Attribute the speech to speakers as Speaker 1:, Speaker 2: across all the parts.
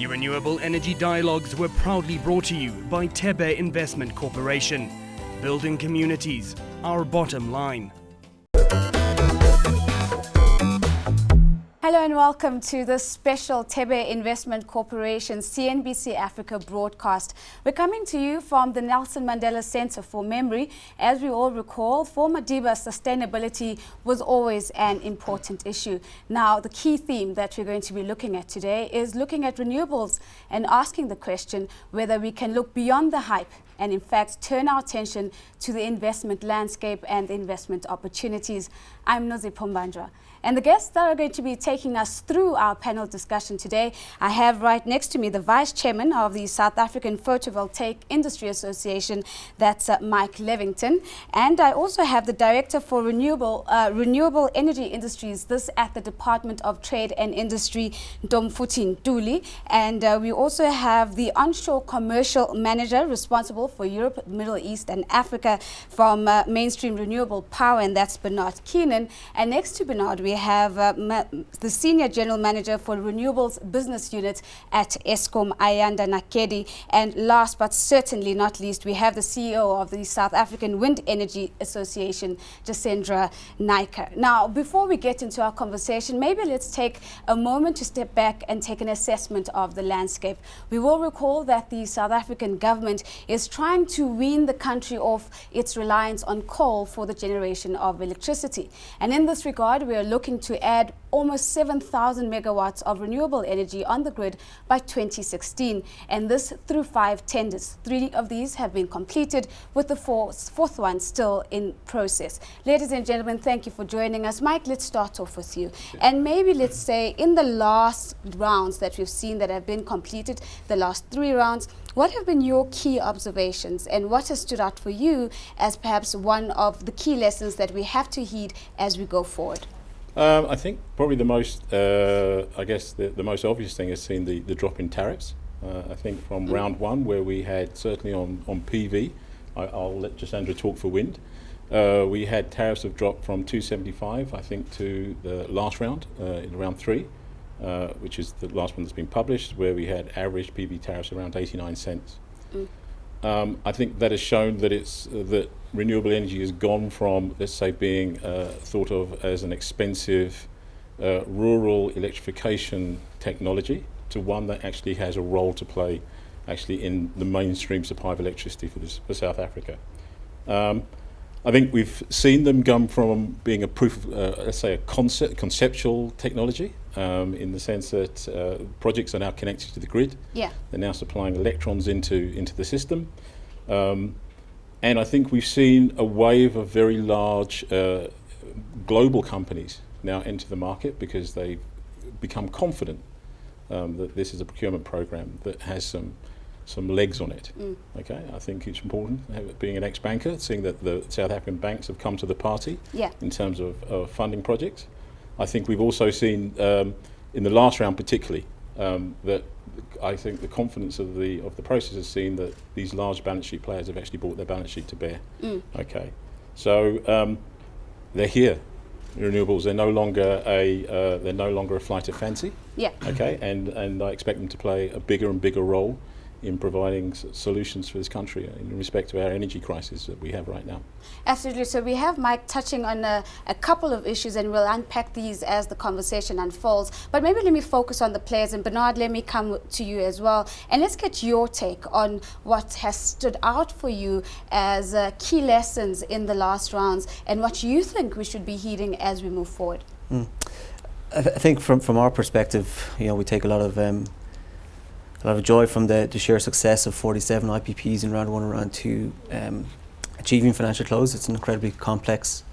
Speaker 1: The Renewable Energy Dialogues were proudly brought to you by Thebe Investment Corporation. Building communities, our bottom line.
Speaker 2: Hello and welcome to this special Thebe Investment Corporation CNBC Africa broadcast. We're coming to you from the Nelson Mandela Center for Memory. As we all recall, for Madiba, sustainability was always an important issue. Now, the key theme that we're going to be looking at today is looking at renewables and asking the question whether we can look beyond the hype and in fact turn our attention to the investment landscape and the investment opportunities. I'm Nozi Pombandra. And the guests that are going to be taking us through our panel discussion today, I have right next to me the Vice Chairman of the South African Photovoltaic Industry Association, that's Mike Levington. And I also have the Director for Renewable Energy Industries, this at the Department of Trade and Industry, Ntomfuthi Ntuli. And we also have the Onshore Commercial Manager responsible for Europe, Middle East and Africa from Mainstream Renewable Power, and that's Bernard Keenan. And next to Bernard, we have the Senior General Manager for Renewables Business Unit at Eskom, Ayanda Nakedi. And last but certainly not least, we have the CEO of the South African Wind Energy Association, Jasendra Naika. Now, before we get into our conversation, maybe let's take a moment to step back and take an assessment of the landscape. We will recall that the South African government is trying to wean the country off its reliance on coal for the generation of electricity. And in this regard, we are looking to add almost 7,000 megawatts of renewable energy on the grid by 2016, and this through 5 tenders. 3 of these have been completed, with the fourth one still in process. Ladies and gentlemen, thank you for joining us. Mike, let's start off with you. And maybe let's say in the last rounds that we've seen that have been completed, the last 3 rounds, what have been your key observations and what has stood out for you as perhaps one of the key lessons that we have to heed as we go forward?
Speaker 3: I think probably the most, the most obvious thing has seen the drop in tariffs. I think from round one, where we had certainly on PV, I'll let Jasendra talk for wind, we had tariffs have dropped from 275, I think, to the last round, in round 3, which is the last one that's been published, where we had average PV tariffs around 89 cents. I think that has shown that that renewable energy has gone from, let's say, being thought of as an expensive rural electrification technology to one that actually has a role to play actually in the mainstream supply of electricity for South Africa. I think we've seen them come from being a proof of, let's say, a conceptual technology, in the sense that projects are now connected to the grid. Yeah. They're now supplying electrons into the system. And I think we've seen a wave of very large global companies now enter the market because they've become confident that this is a procurement program that has some legs on it. Okay, I think it's important, being an ex-banker, seeing that the South African banks have come to the party in terms of funding projects. I think we've also seen in the last round particularly that I think the confidence of the process has seen that these large balance sheet players have actually brought their balance sheet to bear. Okay, so they're here. Renewables, they're no longer a flight of fancy. Yeah. Okay, and I expect them to play a bigger and bigger role in providing solutions for this country in respect to our energy crisis that we have right now.
Speaker 2: Absolutely. So we have Mike touching on a couple of issues, and we'll unpack these as the conversation unfolds. But maybe let me focus on the players, and Bernard, let me come to you as well. And let's get your take on what has stood out for you as key lessons in the last rounds and what you think we should be heeding as we move forward.
Speaker 4: I think from our perspective, we take a lot of joy from the sheer success of 47 IPPs in round 1 and round 2 achieving financial close. It's an incredibly complex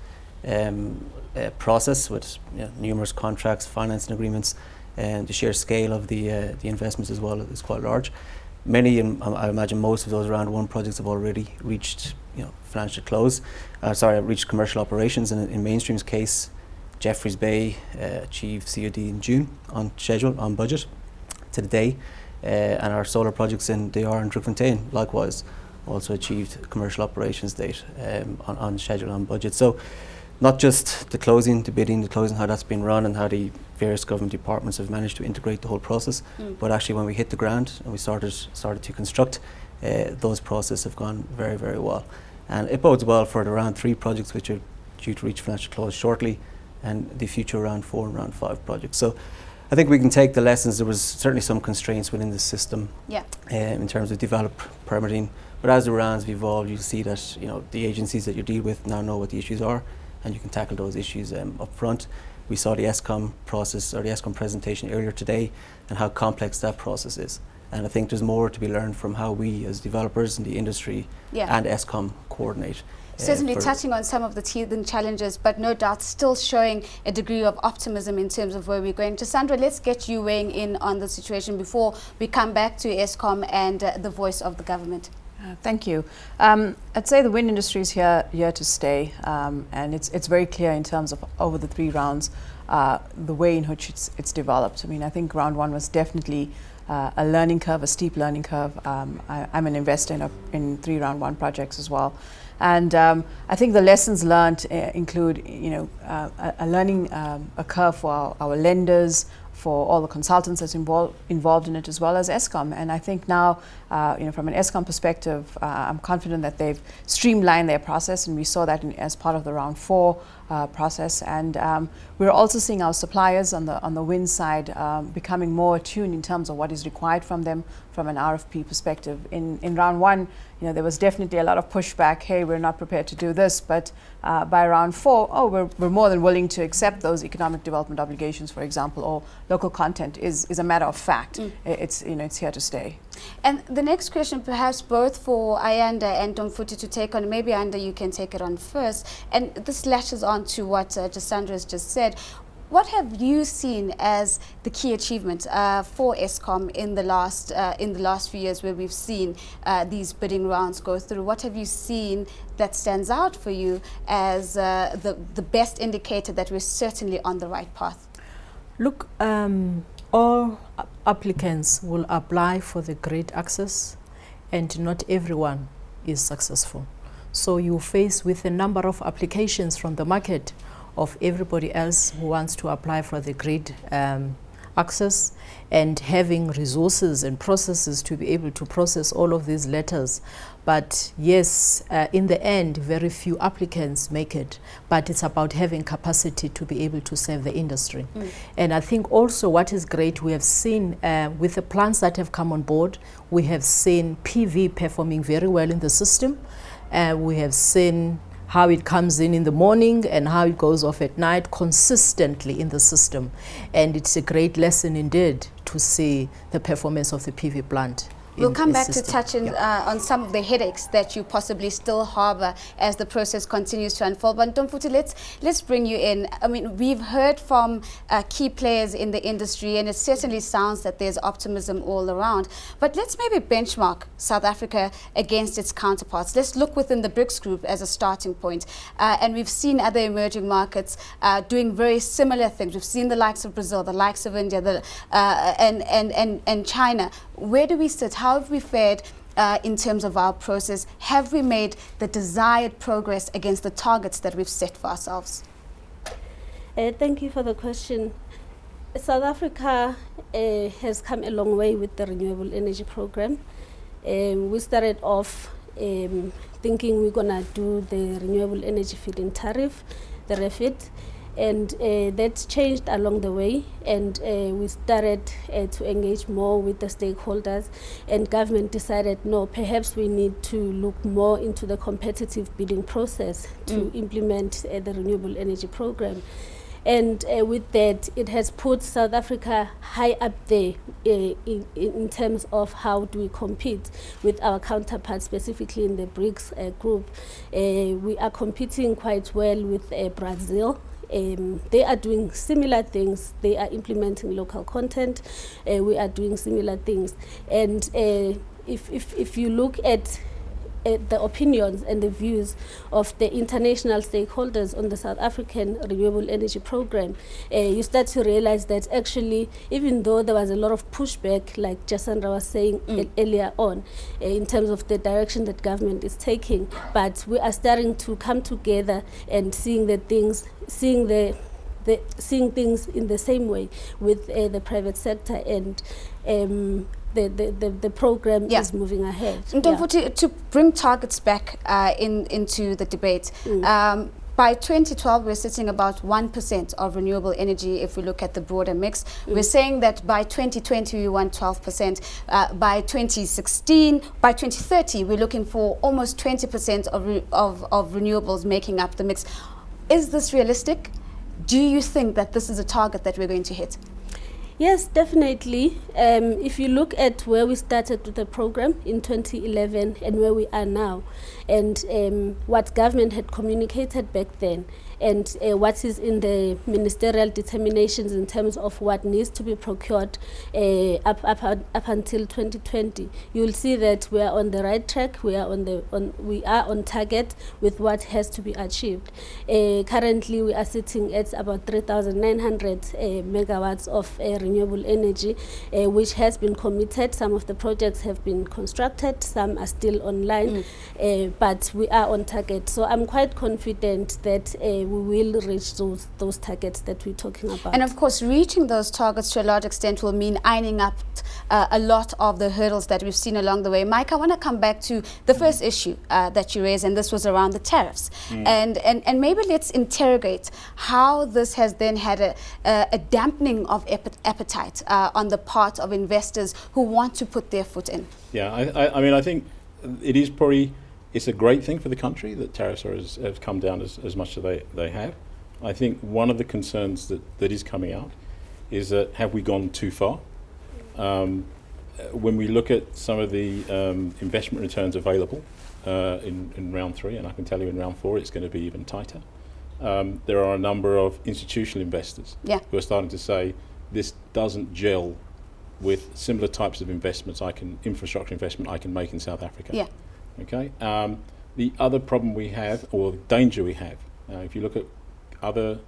Speaker 4: process with numerous contracts, financing agreements, and the sheer scale of the investments as well is quite large. Many, and I imagine most of those round 1 projects have already reached financial close. Reached commercial operations. And in Mainstream's case, Jeffreys Bay achieved COD in June on schedule, on budget to the day. And our solar projects in DR and Drukfontein likewise also achieved commercial operations date on schedule, on budget. So not just the closing, the bidding, the closing, how that's been run and how the various government departments have managed to integrate the whole process. But actually, when we hit the ground and we started to construct, those processes have gone very, very well. And it bodes well for the round 3 projects, which are due to reach financial close shortly, and the future round 4 and round 5 projects. So I think we can take the lessons. There was certainly some constraints within the system in terms of permitting. But as the rounds have evolved, you see that the agencies that you deal with now know what the issues are, and you can tackle those issues up front. We saw the ESCOM process, or the ESCOM presentation earlier today, and how complex that process is. And I think there's more to be learned from how we as developers in the industry and ESCOM coordinate.
Speaker 2: Certainly touching on some of the teething challenges, but no doubt still showing a degree of optimism in terms of where we're going. Cassandra, let's get you weighing in on the situation before we come back to ESCOM and the voice of the government.
Speaker 5: Thank you. I'd say the wind industry is here to stay, and it's very clear in terms of over the 3 rounds, the way in which it's developed. I mean, I think round 1 was definitely a learning curve, a steep learning curve. I'm an investor in 3 round 1 projects as well. And I think the lessons learned include, a learning a curve for our lenders, for all the consultants that's involved in it, as well as ESCOM. And I think now, from an ESCOM perspective, I'm confident that they've streamlined their process, and we saw that as part of the round 4 process. And we're also seeing our suppliers on the wind side becoming more attuned in terms of what is required from them from an RFP perspective. In round 1, there was definitely a lot of pushback. Hey, we're not prepared to do this. But by round 4, we're more than willing to accept those economic development obligations, for example, or local content is a matter of fact. It's here to stay.
Speaker 2: And the next question, perhaps both for Ayanda and Domfuti to take on, maybe Ayanda, you can take it on first. And this lashes on to what Cassandra has just said. What have you seen as the key achievement for ESCOM in the last few years, where we've seen these bidding rounds go through? What have you seen that stands out for you as the best indicator that we're certainly on the right path?
Speaker 6: Look, all applicants will apply for the grid access, and not everyone is successful. So you're faced with a number of applications from the market of everybody else who wants to apply for the grid access, and having resources and processes to be able to process all of these letters. But yes, in the end, very few applicants make it, but it's about having capacity to be able to serve the industry. And I think also what is great, we have seen with the plants that have come on board, we have seen PV performing very well in the system. We have seen how it comes in the morning and how it goes off at night consistently in the system. And it's a great lesson indeed to see the performance of the PV plant.
Speaker 2: We'll come back to touch on some of the headaches that you possibly still harbor as the process continues to unfold. But Domfuti, let's bring you in. I mean, we've heard from key players in the industry, and it certainly sounds that there's optimism all around. But let's maybe benchmark South Africa against its counterparts. Let's look within the BRICS group as a starting point. And we've seen other emerging markets doing very similar things. We've seen the likes of Brazil, the likes of India, and China. Where do we sit? How have we fared in terms of our process? Have we made the desired progress against the targets that we've set for ourselves?
Speaker 7: Thank you for the question. South Africa has come a long way with the renewable energy program. We started off thinking we're going to do the renewable energy feed-in tariff, the refit. And that's changed along the way, and we started to engage more with the stakeholders, and government decided, no, perhaps we need to look more into the competitive bidding process to implement the renewable energy program. And with that, it has put South Africa high up there in terms of how do we compete with our counterparts, specifically in the BRICS group. We are competing quite well with Brazil. They are doing similar things. They are implementing local content. We are doing similar things. And if you look at the opinions and the views of the international stakeholders on the South African renewable energy program, you start to realize that actually, even though there was a lot of pushback, like Cassandra was saying earlier on, in terms of the direction that government is taking, but we are starting to come together and seeing the seeing things in the same way with the private sector, and the program is moving ahead.
Speaker 2: To bring targets back into the debate, by 2012, we're sitting about 1% of renewable energy if we look at the broader mix. We're saying that by 2020, we want 12%. By 2030, we're looking for almost 20% of renewables making up the mix. Is this realistic? Do you think that this is a target that we're going to hit?
Speaker 7: Yes, definitely. If you look at where we started with the program in 2011 and where we are now, and what government had communicated back then, and what is in the ministerial determinations in terms of what needs to be procured up until 2020, you will see that we are on the right track. We are on target with what has to be achieved. Currently, we are sitting at about 3,900 megawatts of renewable energy, which has been committed. Some of the projects have been constructed, some are still online, but we are on target. So I'm quite confident that we will reach those targets that we're talking about.
Speaker 2: And of course, reaching those targets to a large extent will mean ironing up a lot of the hurdles that we've seen along the way. Mike, I want to come back to the first issue that you raised, and this was around the tariffs. And maybe let's interrogate how this has then had a dampening of appetite on the part of investors who want to put their foot in.
Speaker 3: Yeah, I mean, I think it's a great thing for the country that tariffs have come down as much as they have. I think one of the concerns that is coming out is that have we gone too far? When we look at some of the investment returns available in round 3, and I can tell you in round 4 it's going to be even tighter, there are a number of institutional investors who are starting to say this doesn't gel with similar types of investments infrastructure investment I can make in South Africa.
Speaker 2: Yeah.
Speaker 3: Okay. The other problem we have, or danger we have, if you look at other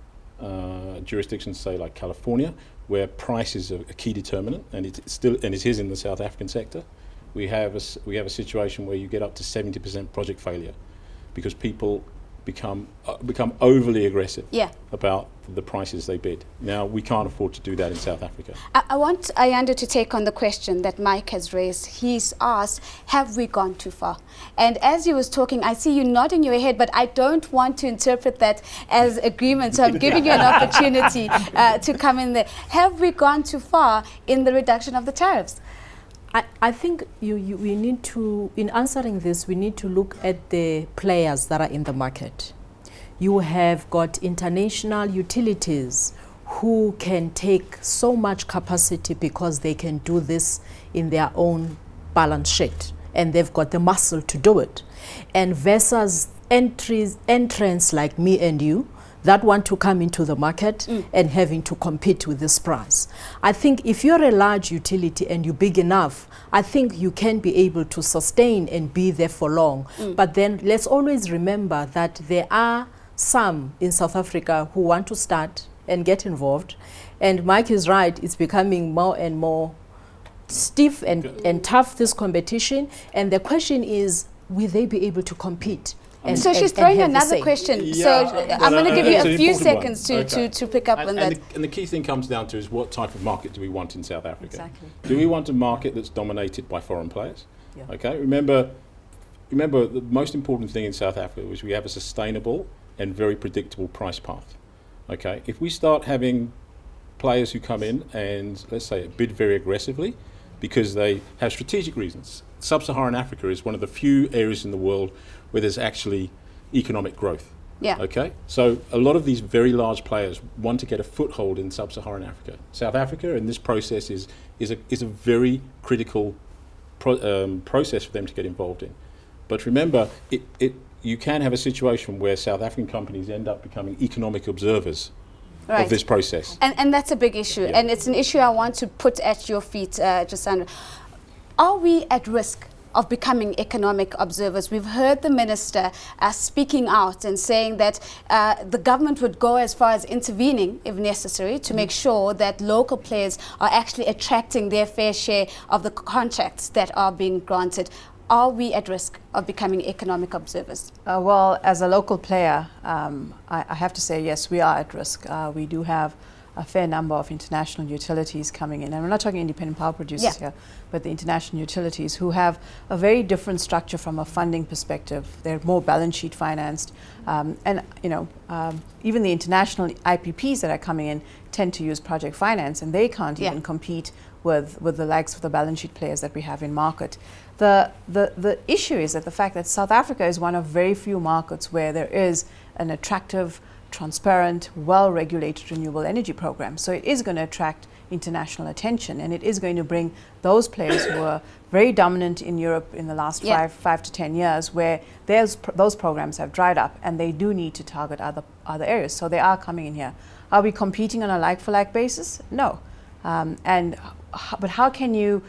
Speaker 3: jurisdictions, say like California, where price is a key determinant, and it is in the South African sector, we have a situation where you get up to 70% project failure because people become overly aggressive about the prices they bid. Now, we can't afford to do that in South Africa.
Speaker 2: I want Ayanda to take on the question that Mike has raised. He's asked, have we gone too far? And as he was talking, I see you nodding your head, but I don't want to interpret that as agreement, so I'm giving you an opportunity to come in there. Have we gone too far in the reduction of the tariffs?
Speaker 6: I think we need to, in answering this, we need to look at the players that are in the market. You have got international utilities who can take so much capacity because they can do this in their own balance sheet, and they've got the muscle to do it. And versus entrants like me and you that want to come into the market and having to compete with this price. I think if you're a large utility and you're big enough, I think you can be able to sustain and be there for long. But then let's always remember that there are some in South Africa who want to start and get involved. And Mike is right, it's becoming more and more stiff and tough, this competition. And the question is, will they be able to compete?
Speaker 2: So she's throwing another question. Yeah, so I'm going to give you a few seconds to pick up on that.
Speaker 3: And the key thing comes down to is what type of market do we want in South Africa?
Speaker 6: Exactly.
Speaker 3: Do we want a market that's dominated by foreign players? Yeah. Okay. Remember, the most important thing in South Africa is we have a sustainable and very predictable price path. Okay. If we start having players who come in and, let's say, bid very aggressively because they have strategic reasons. Sub-Saharan Africa is one of the few areas in the world where there's actually economic growth.
Speaker 2: Yeah.
Speaker 3: Okay. So a lot of these very large players want to get a foothold in Sub-Saharan Africa. South Africa, in this process, is a very critical process for them to get involved in. But remember, you can have a situation where South African companies end up becoming economic observers of this process.
Speaker 2: And that's a big issue. Yeah. And it's an issue I want to put at your feet, Jasandra. Are we at risk of becoming economic observers? We've heard the minister speaking out and saying that the government would go as far as intervening, if necessary, to make sure that local players are actually attracting their fair share of the contracts that are being granted. are we at risk of becoming economic observers?
Speaker 5: Well, as a local player, I have to say, yes, we are at risk. We do have a fair number of international utilities coming in, and we're not talking independent power producers here, but the international utilities who have a very different structure from a funding perspective. They're more balance sheet financed, and even the international IPPs that are coming in tend to use project finance, and they can't even compete with the likes of the balance sheet players that we have in market. The issue is that the fact that South Africa is one of very few markets where there is an attractive, transparent, well-regulated renewable energy program. So it is going to attract international attention, and it is going to bring those players who are very dominant in Europe in the last 5 to 10 years, where those programs have dried up, and they do need to target other areas. So they are coming in here. Are we competing on a like-for-like basis? No. But how can you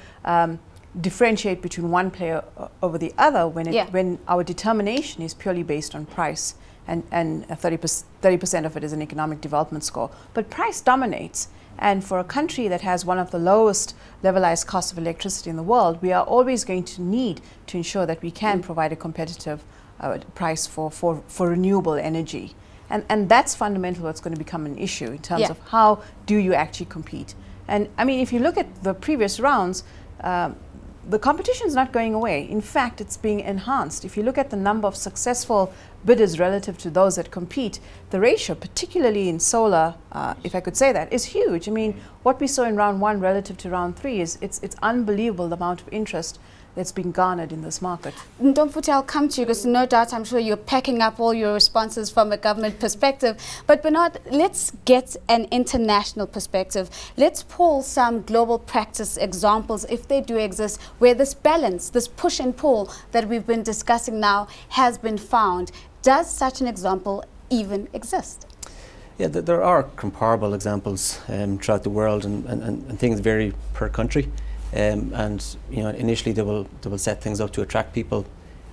Speaker 5: differentiate between one player over the other when our determination is purely based on price? And 30% of it is an economic development score. But price dominates. And for a country that has one of the lowest levelized costs of electricity in the world, we are always going to need to ensure that we can provide a competitive price for renewable energy. And that's fundamentally what's going to become an issue in terms of how do you actually compete. And I mean, if you look at the previous rounds, the competition is not going away. In fact, it's being enhanced. If you look at the number of successful bidders relative to those that compete, the ratio, particularly in solar, if I could say that, is huge. I mean, what we saw in round 1 relative to round 3 is it's unbelievable the amount of interest that's been garnered in this market.
Speaker 2: Ntomfuthi, I'll come to you because no doubt I'm sure you're packing up all your responses from a government perspective. But Bernard, let's get an international perspective. Let's pull some global practice examples, if they do exist, where this balance, this push and pull that we've been discussing now has been found. Does such an example even exist?
Speaker 4: Yeah, there are comparable examples throughout the world, and things vary per country. And initially they will set things up to attract people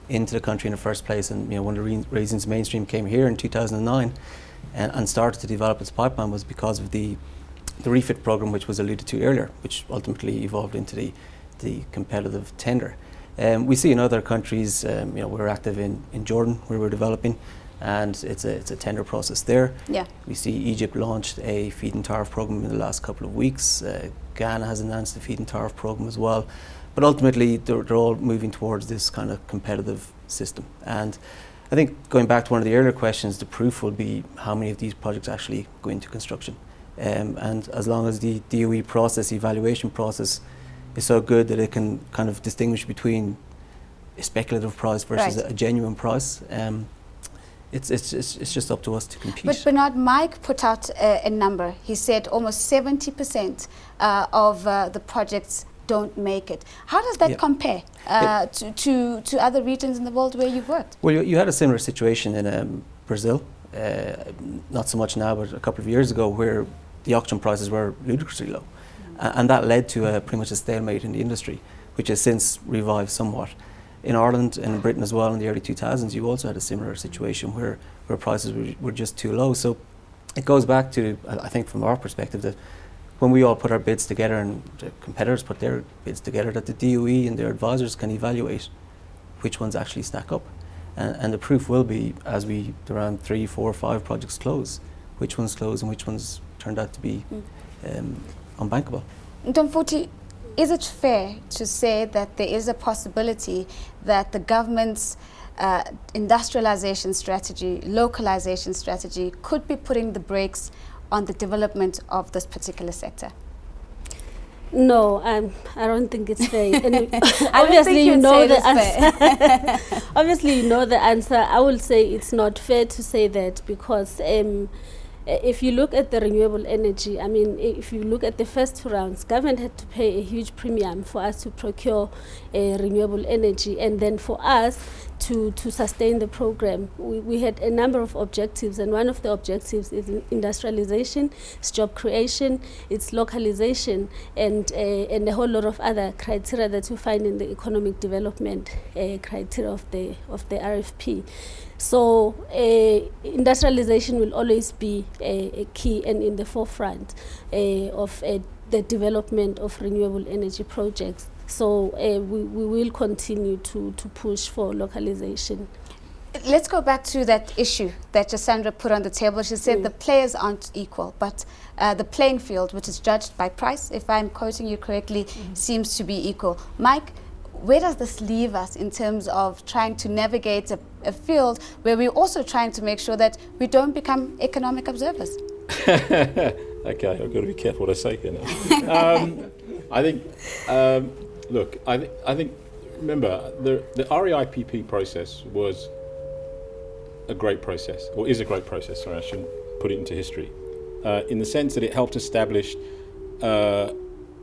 Speaker 4: into the country in the first place. And one of the reasons Mainstream came here in 2009 and started to develop its pipeline was because of the refit program, which was alluded to earlier, which ultimately evolved into the competitive tender. We see in other countries, we're active in Jordan, where we're developing, and it's a tender process there.
Speaker 2: Yeah.
Speaker 4: We see Egypt launched a feed-in tariff program in the last couple of weeks. Ghana has announced a feed-in tariff program as well. But ultimately, they're all moving towards this kind of competitive system. And I think going back to one of the earlier questions, the proof will be how many of these projects actually go into construction. And as long as the DOE process, the evaluation process, is so good that it can kind of distinguish between a speculative price versus a genuine price, it's just up to us to compete.
Speaker 2: But Bernard, Mike put out a number. He said almost 70% of the projects don't make it. How does that compare to other regions in the world where you've worked?
Speaker 4: Well, you had a similar situation in Brazil, not so much now, but a couple of years ago, where the auction prices were ludicrously low. And that led to pretty much a stalemate in the industry, which has since revived somewhat. In Ireland and in Britain as well in the early 2000s, you also had a similar situation where prices were just too low. So it goes back to, I think from our perspective, that when we all put our bids together and the competitors put their bids together, that the DOE and their advisors can evaluate which ones actually stack up. And the proof will be, as around 3, 4, 5 projects close, which ones close and which ones turned out to be unbankable.
Speaker 2: Ntomfuthi, is it fair to say that there is a possibility that the government's industrialization strategy, localization strategy could be putting the brakes on the development of this particular sector?
Speaker 7: No, I don't think it's fair. Obviously, you know the answer. Obviously, you know the answer. I will say it's not fair to say that because if you look at the renewable energy, I mean, if you look at the first 2 rounds, government had to pay a huge premium for us to procure renewable energy, and then for us to sustain the program. We had a number of objectives, and one of the objectives is industrialization, it's job creation, it's localization, and a whole lot of other criteria that you find in the economic development criteria of the RFP. So industrialization will always be a key and in the forefront of the development of renewable energy projects. So we will continue to push for localization.
Speaker 2: Let's go back to that issue that Jasandra put on the table. She said the players aren't equal, but the playing field, which is judged by price, if I'm quoting you correctly, seems to be equal. Mike, where does this leave us in terms of trying to navigate a field where we're also trying to make sure that we don't become economic observers?
Speaker 3: Okay, I've got to be careful what I say here now. I think, look, I think, remember, the REIPP process was a great process, or is a great process, sorry, I shouldn't put it into history, in the sense that it helped establish an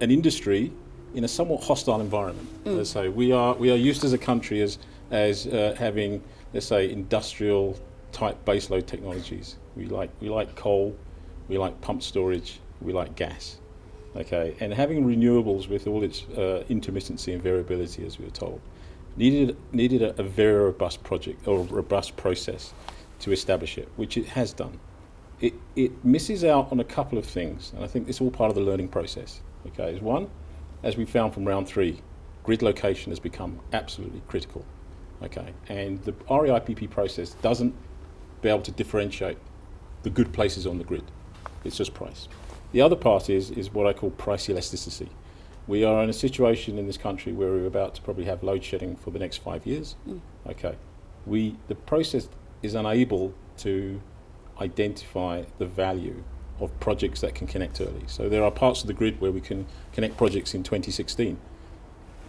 Speaker 3: industry in a somewhat hostile environment. Let's say we are used as a country as having, let's say, industrial type baseload technologies. We like coal, we like pumped storage, we like gas. Okay, and having renewables with all its intermittency and variability, as we were told, needed a very robust project or robust process to establish it, which it has done. It misses out on a couple of things, and I think it's all part of the learning process. Okay, is one, as we found from round 3, grid location has become absolutely critical. Okay, and the REIPP process doesn't be able to differentiate the good places on the grid. It's just price. The other part is what I call price elasticity. We are in a situation in this country where we're about to probably have load shedding for the next 5 years. Okay, the process is unable to identify the value of projects that can connect early. So there are parts of the grid where we can connect projects in 2016,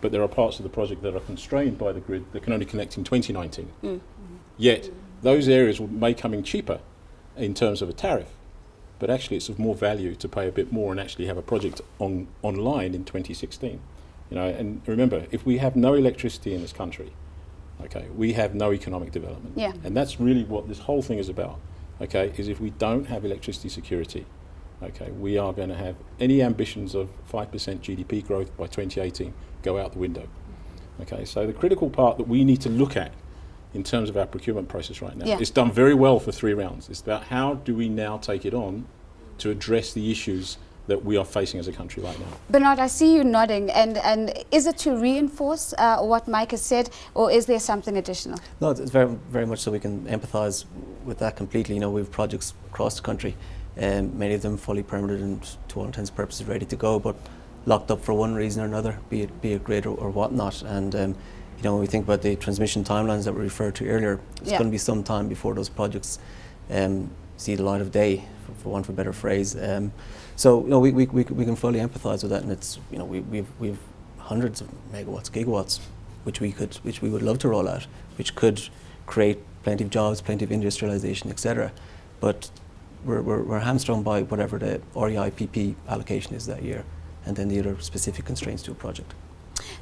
Speaker 3: but there are parts of the project that are constrained by the grid that can only connect in 2019. Yet those areas may come in cheaper in terms of a tariff, but actually it's of more value to pay a bit more and actually have a project online in 2016. You know, and remember, if we have no electricity in this country, okay, we have no economic development.
Speaker 2: Yeah.
Speaker 3: And that's really what this whole thing is about. Okay, is if we don't have electricity security, okay, we are going to have any ambitions of 5% GDP growth by 2018 go out the window. Okay, so the critical part that we need to look at in terms of our procurement process right now, it's done very well for 3 rounds. It's about how do we now take it on to address the issues that we are facing as a country right now.
Speaker 2: Bernard, I see you nodding, and is it to reinforce what Mike has said, or is there something additional?
Speaker 4: No, it's very, very much so we can empathise with that completely. You know, we have projects across the country, many of them fully permitted and to all intents and purposes ready to go, but locked up for one reason or another, be it grid or whatnot. And you know, when we think about the transmission timelines that we referred to earlier, it's going to be some time before those projects see the light of day, for want of a better phrase. So you know, we can fully empathise with that, and it's, you know, we've hundreds of megawatts, gigawatts, which we would love to roll out, which could create plenty of jobs, plenty of industrialisation, etc. But we're hamstrung by whatever the REIPP allocation is that year, and then the other specific constraints to a project.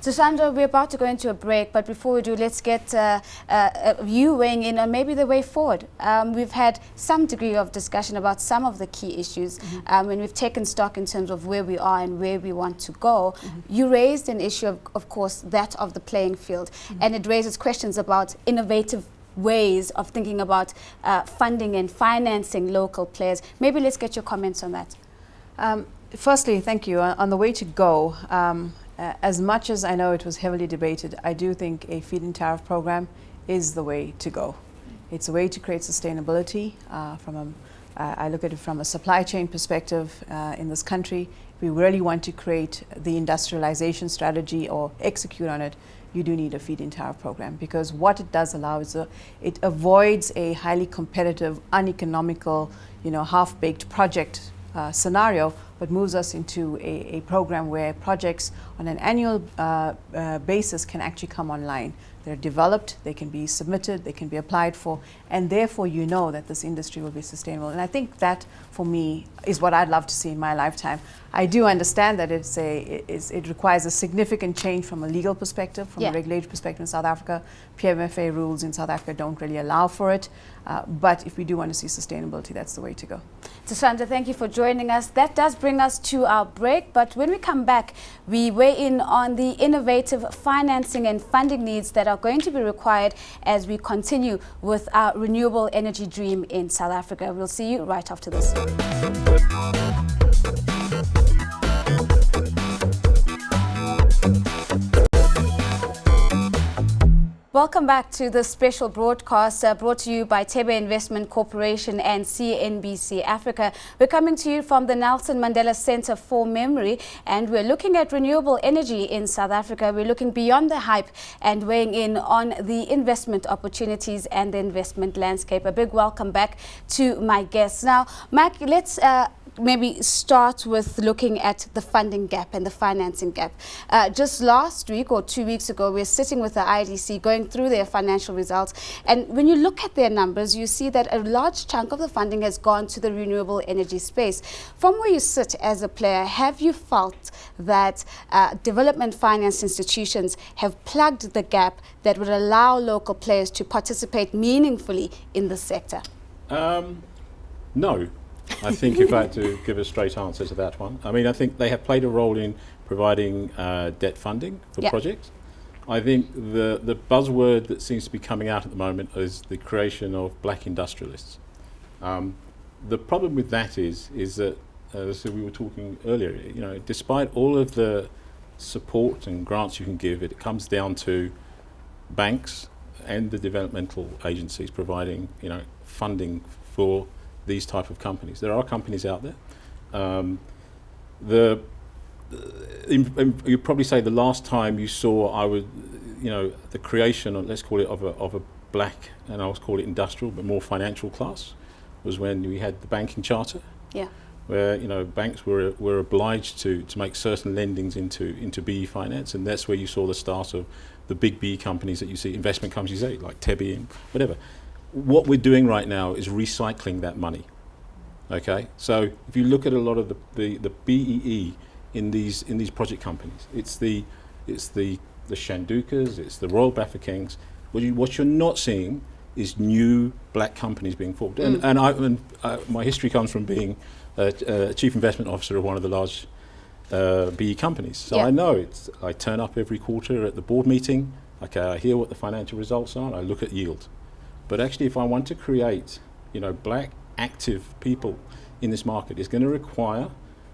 Speaker 2: So Sandra, we're about to go into a break, but before we do, let's get you weighing in on maybe the way forward. We've had some degree of discussion about some of the key issues, and we've taken stock in terms of where we are and where we want to go. You raised an issue, of course, that of the playing field, and it raises questions about innovative ways of thinking about funding and financing local players. Maybe let's get your comments on that.
Speaker 5: Firstly, thank you. On the way to go, as much as I know it was heavily debated, I do think a feed-in tariff program is the way to go. It's a way to create sustainability. I look at it from a supply chain perspective in this country. If we really want to create the industrialization strategy or execute on it, you do need a feed-in tariff program, because what it does allow is it avoids a highly competitive, uneconomical, half-baked project scenario, but moves us into a program where projects on an annual basis can actually come online. They're developed, they can be submitted, they can be applied for, and therefore you know that this industry will be sustainable. And I think that, for me, is what I'd love to see in my lifetime. I do understand that it requires a significant change from a legal perspective, from a regulatory perspective in South Africa. PMFA rules in South Africa don't really allow for it. But if we do want to see sustainability, that's the way to go.
Speaker 2: Sandra, thank you for joining us. That does bring us to our break, but when we come back, we weigh in on the innovative financing and funding needs that are going to be required as we continue with our renewable energy dream in South Africa. We'll see you right after this. Welcome back to the special broadcast brought to you by Thebe Investment Corporation and CNBC Africa. We're coming to you from the Nelson Mandela Center for Memory, and we're looking at renewable energy in South Africa. We're looking beyond the hype and weighing in on the investment opportunities and the investment landscape. A big welcome back to my guests. Now, Mac, let's maybe start with looking at the funding gap and the financing gap. Just last week or 2 weeks ago, we're sitting with the IDC going through their financial results. And when you look at their numbers, you see that a large chunk of the funding has gone to the renewable energy space. From where you sit as a player, have you felt that development finance institutions have plugged the gap that would allow local players to participate meaningfully in the sector?
Speaker 3: No. I think if I had to give a straight answer to that one, I mean, I think they have played a role in providing debt funding for projects. I think the buzzword that seems to be coming out at the moment is the creation of black industrialists. The problem with that is that, as we were talking earlier, you know, despite all of the support and grants you can give, it comes down to banks and the developmental agencies providing, you know, funding for these type of companies. There are companies out there. You'd probably say the last time you saw, the creation, let's call it, of a black, and I'll call it industrial, but more financial class, was when we had the banking charter. Yeah. Where, you know, banks were obliged to make certain lendings into BE finance, and that's where you saw the start of the big BE companies that you see, investment companies like Thebe and whatever. What we're doing right now is recycling that money. Okay, so if you look at a lot of the BEE in these project companies, it's the Shandukas, it's the Royal Bafokeng. What you're not seeing is new black companies being formed. And my history comes from being a chief investment officer of one of the large BE companies. So I know I turn up every quarter at the board meeting. Okay, I hear what the financial results are, and I look at yield. But actually, if I want to create, you know, black active people in this market, it's going to require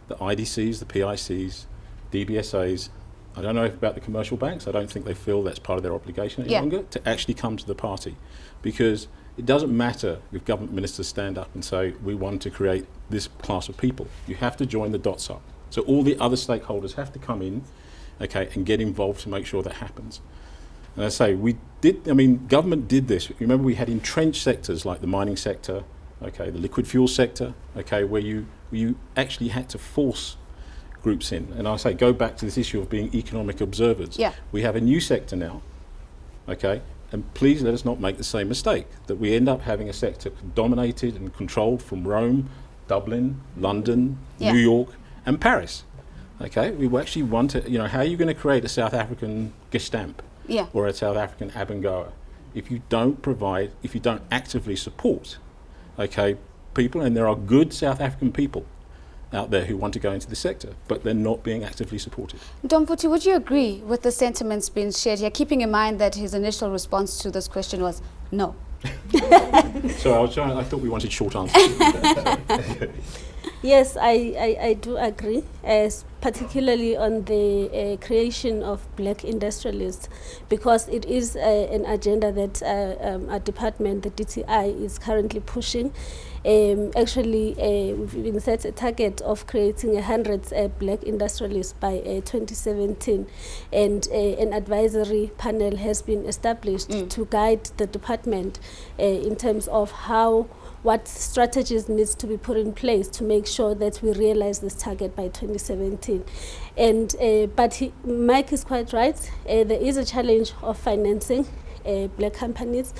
Speaker 3: the IDCs, the PICs, DBSAs. I don't know about the commercial banks. I don't think they feel that's part of their obligation any longer to actually come to the party, because it doesn't matter if government ministers stand up and say we want to create this class of people. You have to join the dots up. So all the other stakeholders have to come in, okay, and get involved to make sure that happens. And I say, government did this. Remember, we had entrenched sectors like the mining sector, okay, the liquid fuel sector, okay, where you actually had to force groups in. And I say, go back to this issue of being economic observers. Yeah. We have a new sector now, okay, and please let us not make the same mistake, that we end up having a sector dominated and controlled from Rome, Dublin, London, New York, and Paris. Okay, we actually want to, you know, how are you going to create a South African Gestamp? Or a South African Abangoa, if you don't actively support, okay, people, and there are good South African people out there who want to go into the sector, but they're not being actively supported.
Speaker 2: Domputi, would you agree with the sentiments being shared here, keeping in mind that his initial response to this question was no?
Speaker 3: So I thought we wanted short answers.
Speaker 7: Yes, I do agree, particularly on the creation of black industrialists, because it is an agenda that our department, the DTI, is currently pushing. Actually, we've even set a target of creating 100 black industrialists by 2017, and an advisory panel has been established to guide the department in terms of what strategies needs to be put in place to make sure that we realize this target by 2017. And but Mike is quite right. There is a challenge of financing black companies,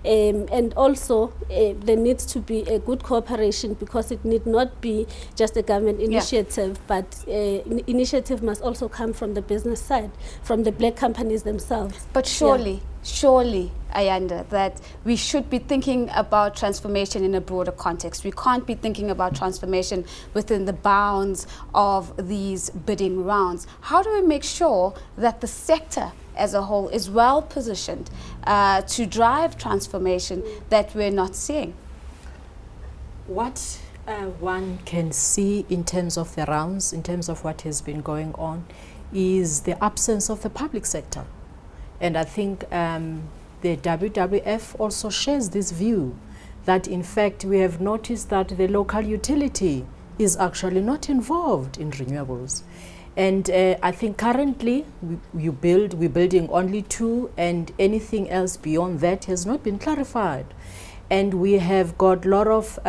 Speaker 7: and also there needs to be a good cooperation, because it need not be just a government initiative, but initiative must also come from the business side, from the black companies themselves.
Speaker 2: But surely, Ayanda, that we should be thinking about transformation in a broader context. We can't be thinking about transformation within the bounds of these bidding rounds. How do we make sure that the sector as a whole is well positioned to drive transformation that we're not seeing?
Speaker 6: What one can see in terms of the rounds, in terms of what has been going on, is the absence of the public sector. And I think the WWF also shares this view that in fact we have noticed that the local utility is actually not involved in renewables. And I think currently we're building only 2, and anything else beyond that has not been clarified. And we have got a lot of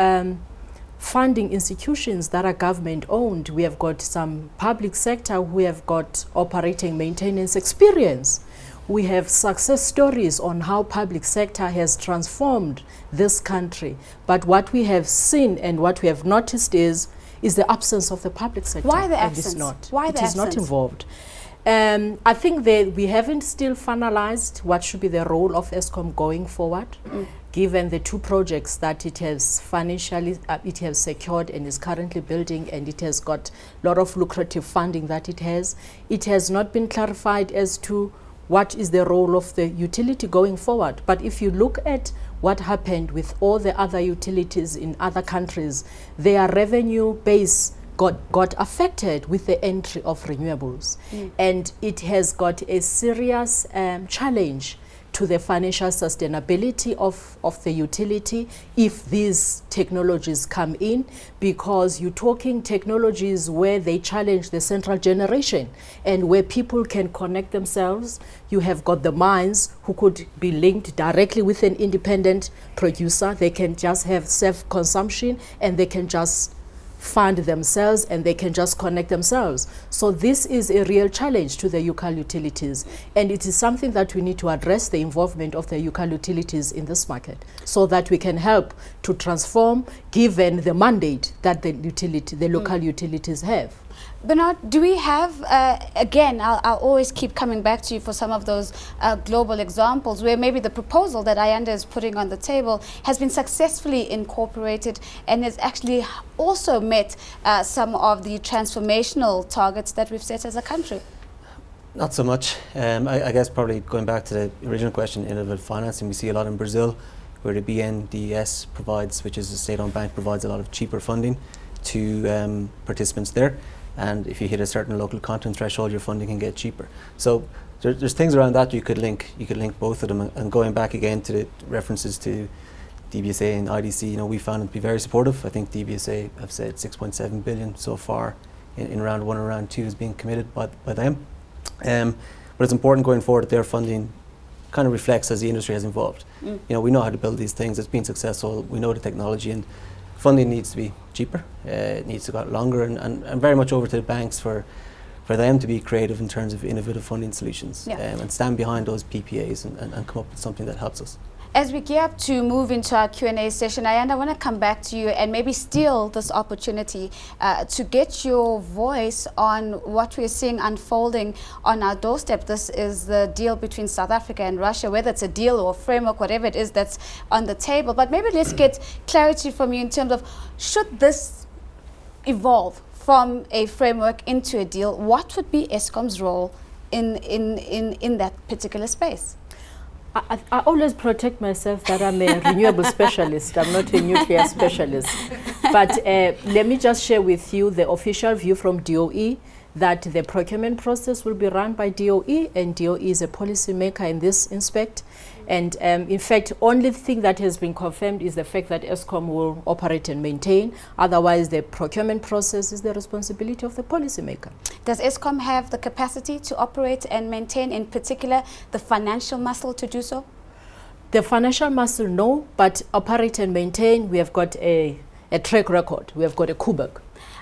Speaker 6: funding institutions that are government owned. We have got some public sector who have got operating maintenance experience. We have success stories on how public sector has transformed this country. But what we have seen and what we have noticed is the absence of the public sector.
Speaker 2: Why the
Speaker 6: and
Speaker 2: absence?
Speaker 6: It's not.
Speaker 2: Why
Speaker 6: it
Speaker 2: the
Speaker 6: is not
Speaker 2: absence?
Speaker 6: involved. I think that we haven't still finalized what should be the role of Eskom going forward, given the 2 projects that it has financially it has secured and is currently building, and it has got a lot of lucrative funding that it has. It has not been clarified as to what is the role of the utility going forward. But if you look at what happened with all the other utilities in other countries, their revenue base got affected with the entry of renewables. And it has got a serious challenge to the financial sustainability of the utility if these technologies come in, because you're talking technologies where they challenge the central generation and where people can connect themselves. You have got the mines who could be linked directly with an independent producer. They can just have self-consumption and they can just fund themselves and they can just connect themselves. So this is a real challenge to the local utilities, and it is something that we need to address, the involvement of the local utilities in this market, so that we can help to transform given the mandate that the local utilities have.
Speaker 2: Bernard, do we have, again, I'll always keep coming back to you for some of those global examples where maybe the proposal that Ayanda is putting on the table has been successfully incorporated and has actually also met some of the transformational targets that we've set as a country?
Speaker 4: Not so much. I guess probably going back to the original question, innovative financing, we see a lot in Brazil where the BNDES provides, which is a state-owned bank, provides a lot of cheaper funding to participants there. And if you hit a certain local content threshold, your funding can get cheaper. So there's things around that you could link. You could link both of them. And going back again to the references to DBSA and IDC, we found it to be very supportive. I think DBSA have said 6.7 billion so far in round 1 and round 2 is being committed by them. But it's important going forward that their funding kind of reflects as the industry has evolved. We know how to build these things. It's been successful. We know the technology, and funding needs to be cheaper. It needs to go longer, and very much over to the banks for them to be creative in terms of innovative funding solutions, and stand behind those PPAs and come up with something that helps us.
Speaker 2: As we gear up to move into our Q&A session, Ayanda, I want to come back to you and maybe steal this opportunity to get your voice on what we're seeing unfolding on our doorstep. This is the deal between South Africa and Russia, whether it's a deal or a framework, whatever it is that's on the table. But maybe let's get clarity from you in terms of, should this evolve from a framework into a deal, what would be Eskom's role in that particular space?
Speaker 6: I always protect myself that I'm a renewable specialist. I'm not a nuclear specialist. But let me just share with you the official view from DOE, that the procurement process will be run by DOE, and DOE is a policy maker in this aspect. And in fact, only thing that has been confirmed is the fact that Eskom will operate and maintain. Otherwise, the procurement process is the responsibility of the policymaker.
Speaker 2: Does Eskom have the capacity to operate and maintain, in particular, the financial muscle to do so?
Speaker 6: The financial muscle, no, but operate and maintain, we have got a track record. We have got a KUBEK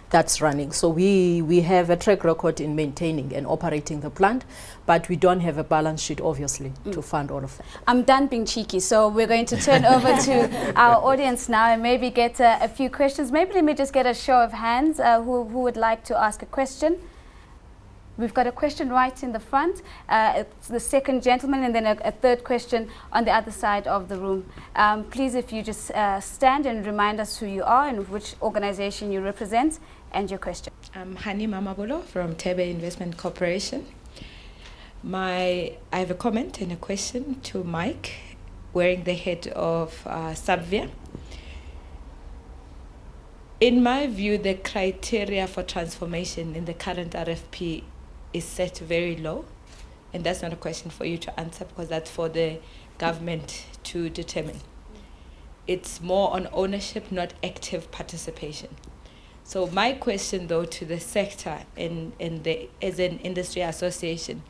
Speaker 6: that's running. So we have a track record in maintaining and operating the plant, but we don't have a balance sheet, obviously, to fund all of that.
Speaker 2: I'm done being cheeky, so we're going to turn over to our audience now and maybe get a few questions. Maybe let me just get a show of hands who would like to ask a question. We've got a question right in the front. It's the second gentleman, and then a third question on the other side of the room. Please, if you just stand and remind us who you are and which organization you represent and your question.
Speaker 8: I'm Hani Mamabolo from Thebe Investment Corporation. I have a comment and a question to Mike, wearing the head of Subvia. In my view, the criteria for transformation in the current RFP is set very low, and that's not a question for you to answer because that's for the government to determine. It's more on ownership, not active participation. So my question, though, to the sector as an industry association,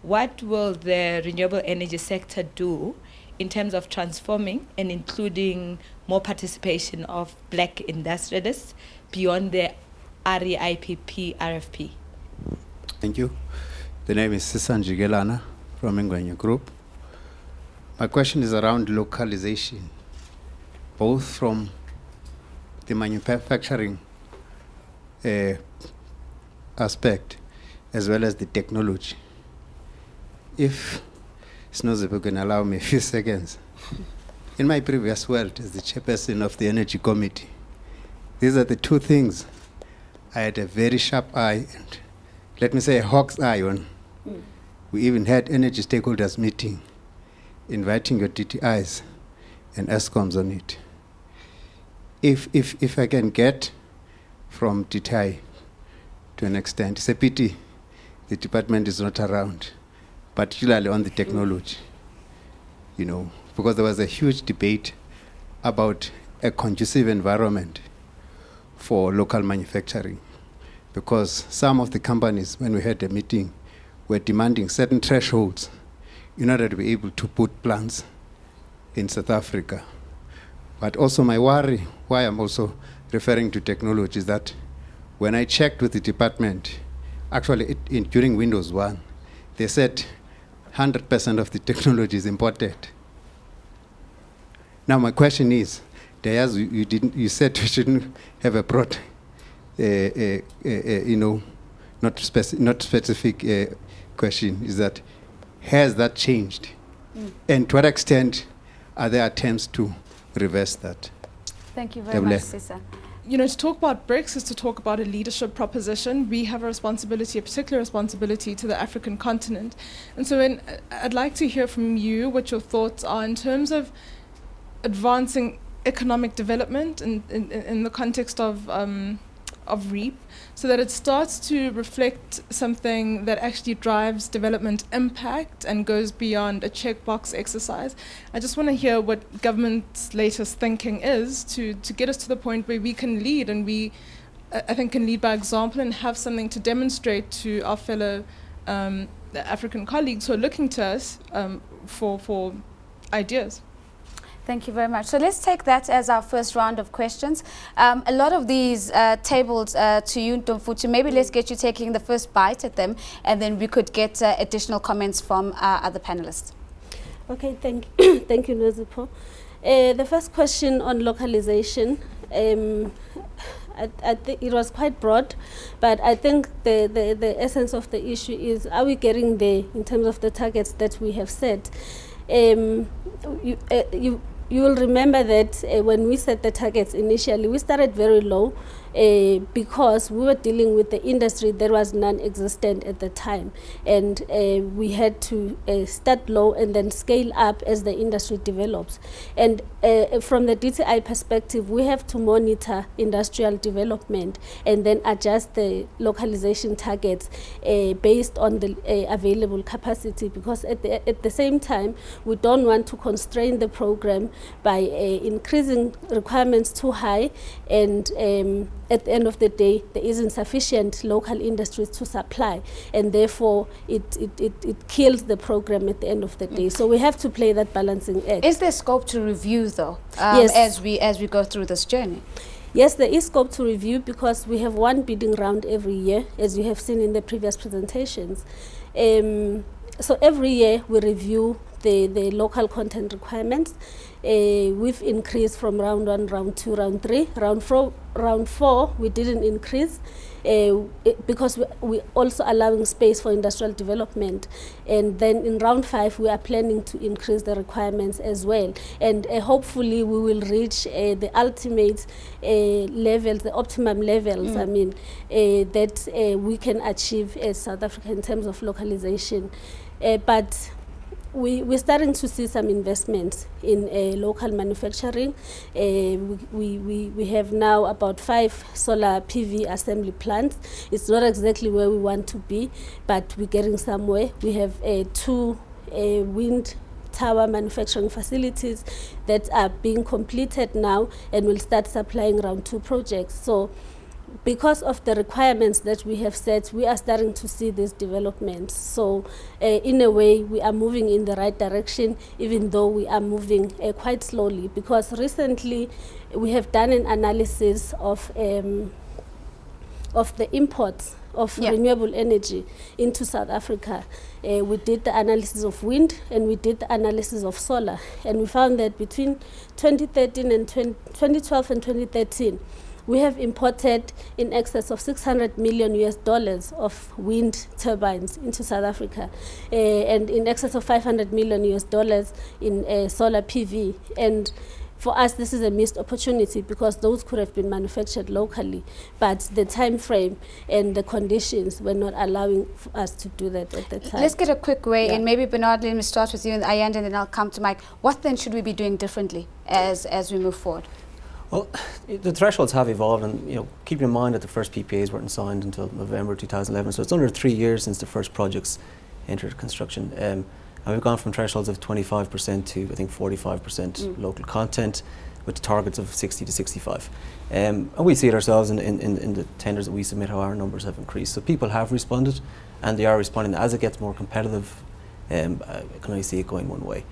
Speaker 8: what will the renewable energy sector do in terms of transforming and including more participation of black industrialists beyond the REIPP RFP?
Speaker 9: Thank you. The name is Sisan Jigelana from Ingwenya Group. My question is around localization, both from the manufacturing aspect as well as the technology. If Snozipo can allow me a few seconds. In my previous world as the chairperson of the Energy Committee, these are the two things I had a very sharp eye and, let me say, a hawk's eye on. We even had energy stakeholders meeting, inviting your DTIs and ESCOMs on it. If I can get from DTI to an extent, it's a pity the department is not around, particularly on the technology, you know, because there was a huge debate about a conducive environment for local manufacturing, because some of the companies, when we had a meeting, were demanding certain thresholds in order to be able to put plants in South Africa. But also my worry, why I'm also referring to technology, is that when I checked with the department, actually during Windows 1, they said 100% of the technology is imported. Now my question is, Diaz, you said we shouldn't have a broad, not specific question, is that, has that changed? And to what extent are there attempts to reverse that?
Speaker 2: Thank you very much, Sisa.
Speaker 10: You know, to talk about BRICS is to talk about a leadership proposition. We have a responsibility, a particular responsibility to the African continent. And so I'd like to hear from you what your thoughts are in terms of advancing economic development in the context of REAP, so that it starts to reflect something that actually drives development impact and goes beyond a checkbox exercise. I just want to hear what government's latest thinking is to get us to the point where we can lead, and we, I think, can lead by example and have something to demonstrate to our fellow African colleagues who are looking to us for ideas.
Speaker 2: Thank you very much. So let's take that as our first round of questions. A lot of these tabled to you, Ntomfuthi. Maybe let's get you taking the first bite at them, and then we could get additional comments from our other panelists.
Speaker 7: Okay, thank you, Nozipho. The first question on localization, I think it was quite broad, but I think the essence of the issue is, are we getting there in terms of the targets that we have set? You will remember that when we set the targets initially, we started very low because we were dealing with the industry that was non-existent at the time. And we had to start low and then scale up as the industry develops. And from the DTI perspective, we have to monitor industrial development and then adjust the localization targets based on the available capacity, because at the same time, we don't want to constrain the program by increasing requirements too high, and at the end of the day, there isn't sufficient local industries to supply, and therefore it kills the program at the end of the day. So we have to play that balancing act.
Speaker 2: Is there scope to review, though,
Speaker 7: yes,
Speaker 2: as we go through this journey?
Speaker 7: Yes, there is scope to review, because we have one bidding round every year, as you have seen in the previous presentations. So every year we review the local content requirements. We've increased from round 1, round 2, round 3. Round 4 we didn't increase because we also allowing space for industrial development. And then in round 5 we are planning to increase the requirements as well. And hopefully we will reach the ultimate levels, the optimum levels, I mean, that we can achieve as South Africa in terms of localization. But we're starting to see some investments in local manufacturing. We have now about 5 solar PV assembly plants. It's not exactly where we want to be, but we're getting somewhere. We have 2 wind tower manufacturing facilities that are being completed now, and will start supplying around 2 projects. So because of the requirements that we have set, we are starting to see these developments. So in a way, we are moving in the right direction, even though we are moving quite slowly, because recently we have done an analysis of the imports of renewable energy into South Africa. We did the analysis of wind, and we did the analysis of solar, and we found that between 2013 and 2012 and 2013, we have imported in excess of $600 million of wind turbines into South Africa, and in excess of $500 million in solar PV. And for us, this is a missed opportunity, because those could have been manufactured locally, but the time frame and the conditions were not allowing us to do that at the time.
Speaker 2: Let's get a quick way, and maybe Bernard, let me start with you and Ayanda, and then I'll come to Mike. What then should we be doing differently as we move forward?
Speaker 4: Well, the thresholds have evolved, and keep in mind that the first PPAs weren't signed until November 2011, so it's under 3 years since the first projects entered construction. And we've gone from thresholds of 25% to, I think, 45% local content, with targets of 60 to 65. And we see it ourselves in the tenders that we submit, how our numbers have increased. So people have responded, and they are responding. As it gets more competitive, I can only see it going one way.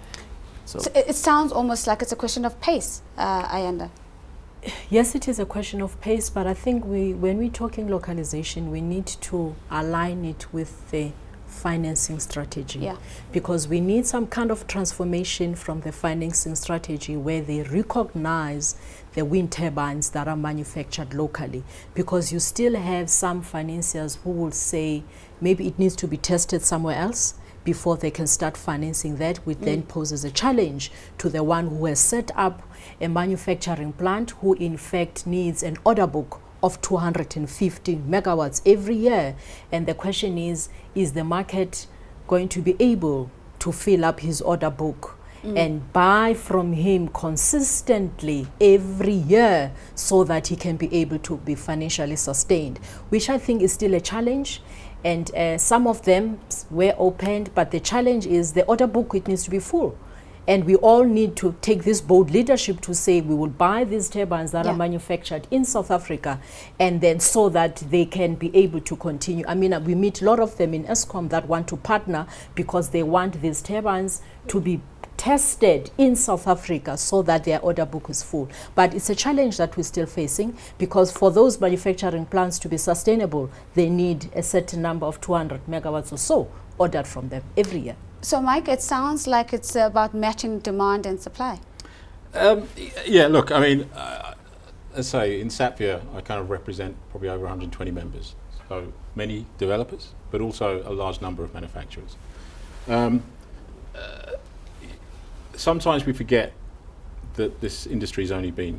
Speaker 4: So
Speaker 2: it sounds almost like it's a question of pace, Ayanda.
Speaker 6: Yes, it is a question of pace, but I think when we're talking localization, we need to align it with the financing strategy, because we need some kind of transformation from the financing strategy where they recognize the wind turbines that are manufactured locally, because you still have some financiers who will say maybe it needs to be tested somewhere else before they can start financing that, which then poses a challenge to the one who has set up a manufacturing plant, who in fact needs an order book of 250 megawatts every year. And the question is the market going to be able to fill up his order book and buy from him consistently every year, so that he can be able to be financially sustained, which I think is still a challenge. And some of them were opened, but the challenge is the order book, it needs to be full. And we all need to take this bold leadership to say we will buy these turbines that are manufactured in South Africa, and then so that they can be able to continue. I mean, we meet a lot of them in Eskom that want to partner because they want these turbines to be tested in South Africa so that their order book is full. But it's a challenge that we're still facing, because for those manufacturing plants to be sustainable, they need a certain number of 200 megawatts or so ordered from them every year.
Speaker 2: So Mike, it sounds like it's about matching demand and supply.
Speaker 3: Yeah, look, I mean, let's say in SAPVIA, I kind of represent probably over 120 members. So many developers, but also a large number of manufacturers. Sometimes we forget that this industry has only been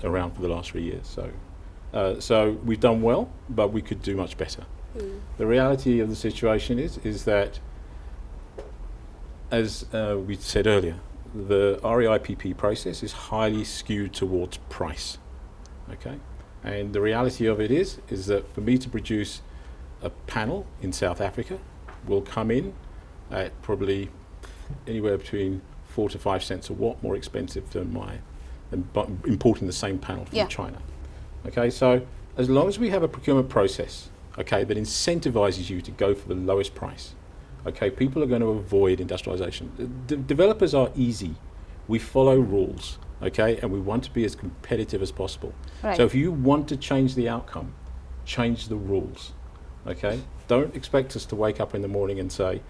Speaker 3: around for the last 3 years. So we've done well, but we could do much better. The reality of the situation is that, as we said earlier, the REIPP process is highly skewed towards price. Okay, and the reality of it is that for me to produce a panel in South Africa will come in at probably anywhere between 4 to 5 cents a watt more expensive than importing the same panel from China. Okay, so as long as we have a procurement process, okay, that incentivizes you to go for the lowest price, okay, people are going to avoid industrialization. Developers are easy. We follow rules, okay, and we want to be as competitive as possible. Right. So if you want to change the outcome, change the rules, okay? Don't expect us to wake up in the morning and say,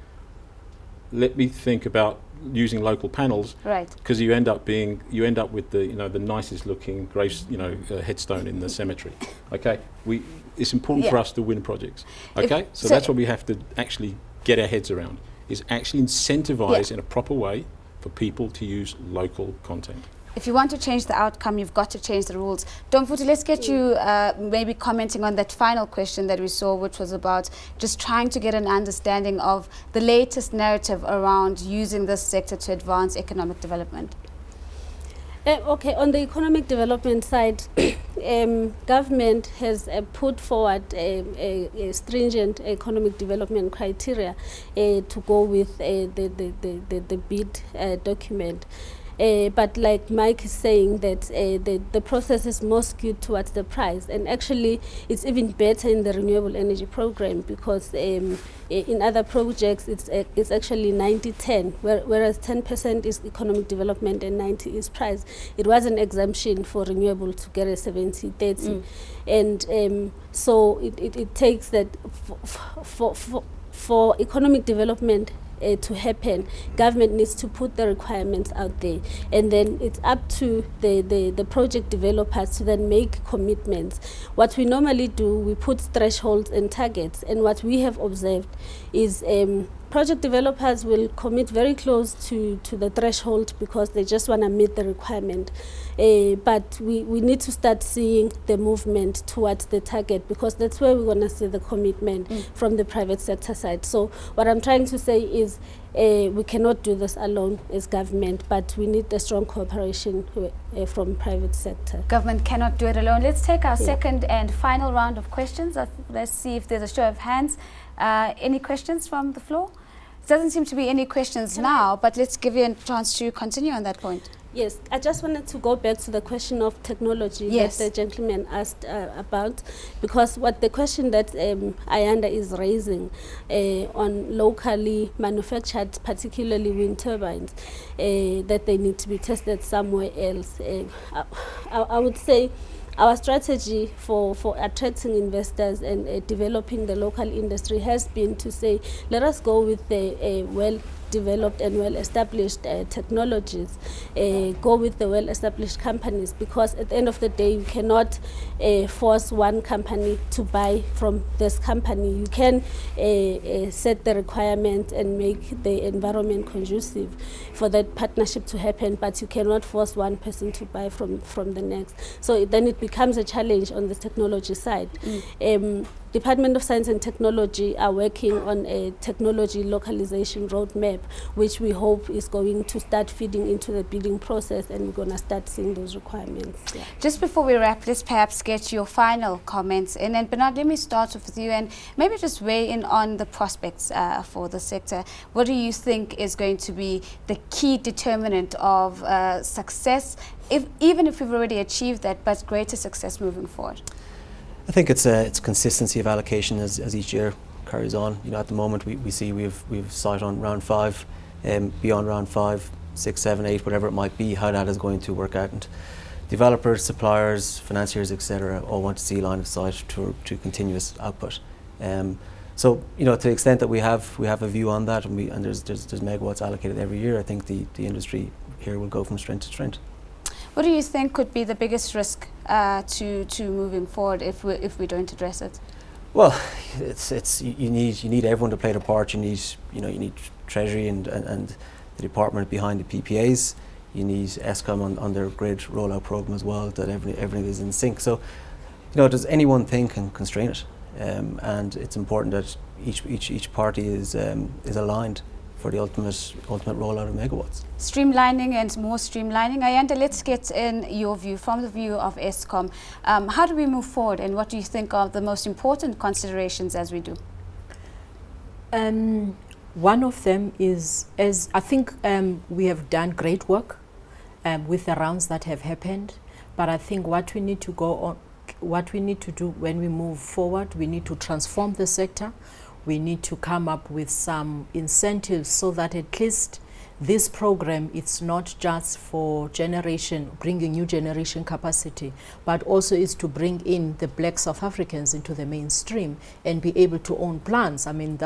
Speaker 3: let me think about using local panels, right? Because you end up with the the nicest looking headstone in the cemetery. Okay, it's important for us to win projects. Okay, so that's what we have to actually get our heads around, is actually incentivize in a proper way for people to use local content.
Speaker 2: if you want to change the outcome, you've got to change the rules. Domfuti, let's get you maybe commenting on that final question that we saw, which was about just trying to get an understanding of the latest narrative around using this sector to advance economic development.
Speaker 7: Okay, on the economic development side, government has put forward a stringent economic development criteria to go with the bid document. But like Mike is saying, that the process is more skewed towards the price, and actually it's even better in the renewable energy program, because in other projects it's actually 90-10, whereas 10% is economic development and 90 is price. It was an exemption for renewable to get a 70-30, and so it takes that for economic development to happen, government needs to put the requirements out there, and then it's up to the project developers to then make commitments. What we normally do, we put thresholds and targets, and what we have observed is project developers will commit very close to the threshold because they just want to meet the requirement. But we need to start seeing the movement towards the target, because that's where we're going to see the commitment from the private sector side. So what I'm trying to say is we cannot do this alone as government, but we need a strong cooperation from private sector.
Speaker 2: Government cannot do it alone. Let's take our second and final round of questions. Let's see if there's a show of hands. Any questions from the floor? Doesn't seem to be any questions now, but let's give you a chance to continue on that point.
Speaker 7: Yes, I just wanted to go back to the question of technology that the gentleman asked about, because what the question that Ayanda is raising on locally manufactured, particularly wind turbines, that they need to be tested somewhere else. I would say our strategy for attracting investors and developing the local industry has been to say, let us go with the well-developed and well-established technologies, go with the well-established companies, because at the end of the day, you cannot force one company to buy from this company. You can set the requirement and make the environment conducive for that partnership to happen, but you cannot force one person to buy from the next. So then it becomes a challenge on the technology side. Department of Science and Technology are working on a technology localization roadmap, which we hope is going to start feeding into the bidding process, and we're going to start seeing those requirements. Yeah.
Speaker 2: Just before we wrap, let's perhaps get your final comments. And Bernard, let me start off with you and maybe just weigh in on the prospects for the sector. What do you think is going to be the key determinant of success, even if we've already achieved that, but greater success moving forward?
Speaker 4: I think it's consistency of allocation as each year carries on. You know, at the moment we see we've sight on round 5, beyond round 5, 6, 7, 8, whatever it might be, how that is going to work out. And developers, suppliers, financiers, etc., all want to see line of sight to continuous output. So you know, to the extent that we have a view on that, and there's megawatts allocated every year, I think the industry here will go from strength to strength.
Speaker 2: What do you think could be the biggest risk to moving forward if we don't address it? Well,
Speaker 4: you need everyone to play their part. You need Treasury and the department behind the PPAs. You need Eskom on their grid rollout program as well, that everything is in sync. So, you know, does any one thing can constrain it, and it's important that each party is aligned for the ultimate rollout of megawatts.
Speaker 2: Streamlining and more streamlining. Ayanda, let's get in your view, from the view of Eskom. How do we move forward, and what do you think are the most important considerations as we do?
Speaker 6: One of them is, as I think we have done great work with the rounds that have happened, but I think what we need to do when we move forward, we need to transform the sector. We need to come up with some incentives so that at least this program, it's not just for bringing new generation capacity, but also is to bring in the Black South Africans into the mainstream and be able to own plants. I mean,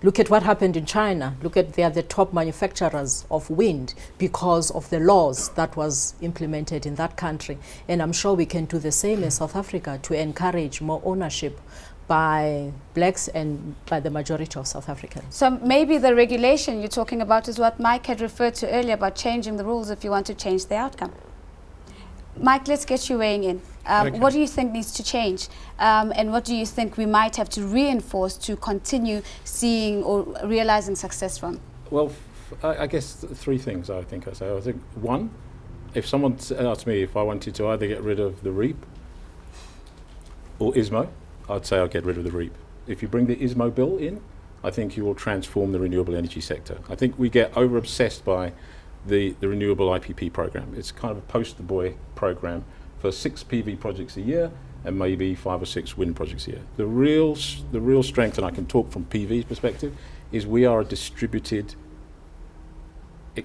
Speaker 6: look at what happened in China. They are the top manufacturers of wind because of the laws that was implemented in that country. And I'm sure we can do the same in South Africa to encourage more ownership by blacks and by the majority of South Africans.
Speaker 2: So maybe the regulation you're talking about is what Mike had referred to earlier about changing the rules if you want to change the outcome. Mike, let's get you weighing in.
Speaker 3: Okay.
Speaker 2: What do you think needs to change? And what do you think we might have to reinforce to continue seeing or realizing success from?
Speaker 3: Well, I guess three things I think I say. I think one, if someone asked me if I wanted to either get rid of the REAP or ISMO, I'd say I'll get rid of the REAP. If you bring the ISMO bill in, I think you will transform the renewable energy sector. I think we get over-obsessed by the renewable IPP program. It's kind of a poster boy program for 6 PV projects a year and maybe 5 or 6 wind projects a year. The real strength, and I can talk from PV's perspective, is we are a distributed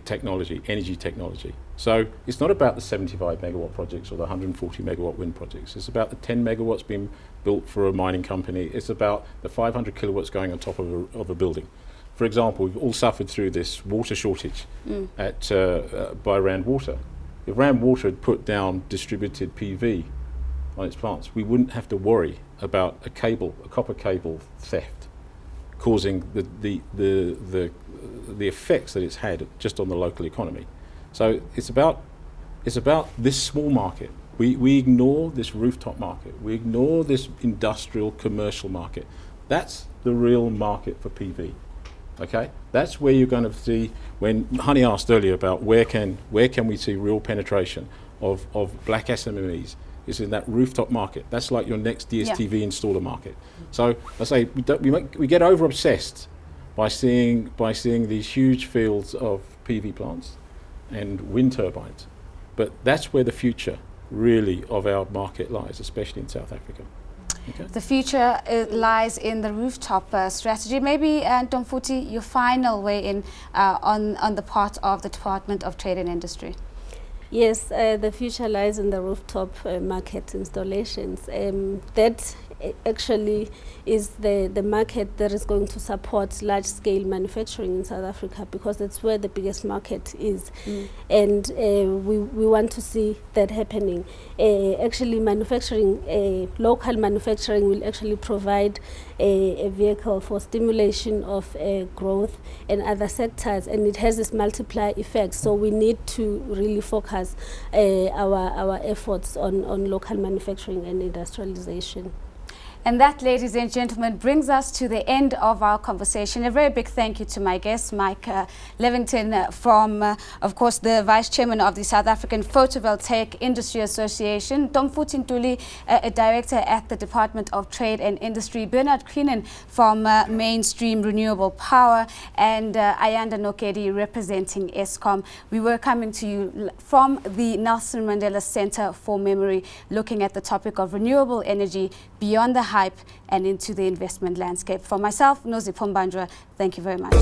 Speaker 3: technology, energy technology. So it's not about the 75 megawatt projects or the 140 megawatt wind projects. It's about the 10 megawatts being built for a mining company. It's about the 500 kilowatts going on top of a building. For example, we've all suffered through this water shortage by Rand Water. If Rand Water had put down distributed PV on its plants, we wouldn't have to worry about a copper cable theft causing the effects that it's had just on the local economy. So it's about this small market. We ignore this rooftop market. We ignore this industrial commercial market. That's the real market for PV. Okay, that's where you're going to see. When Honey asked earlier about where can we see real penetration of black SMEs, is in that rooftop market. That's like your next DSTV installer market. So I say we get over obsessed by seeing these huge fields of PV plants and wind turbines, but that's where the future really of our market lies, especially in South Africa. Okay.
Speaker 2: The future lies in the rooftop strategy. Maybe, Ntomfuthi, your final way in on the part of the Department of Trade and Industry.
Speaker 7: Yes, the future lies in the rooftop market installations. That actually is the market that is going to support large-scale manufacturing in South Africa, because that's where the biggest market is. And we want to see that happening. Actually, local manufacturing will actually provide a vehicle for stimulation of growth in other sectors, and it has this multiplier effect. So we need to really focus our efforts on local manufacturing and industrialization.
Speaker 2: And that, ladies and gentlemen, brings us to the end of our conversation. A very big thank you to my guest, Mike Levington, from, of course, the Vice Chairman of the South African Photovoltaic Industry Association, Ntomfuthi Ntuli, a Director at the Department of Trade and Industry, Bernard Krenen from Mainstream Renewable Power, and Ayanda Nokedi representing Eskom. We were coming to you from the Nelson Mandela Center for Memory, looking at the topic of renewable energy beyond the hype and into the investment landscape. For myself, Nozi Pombanjwa, thank you very much.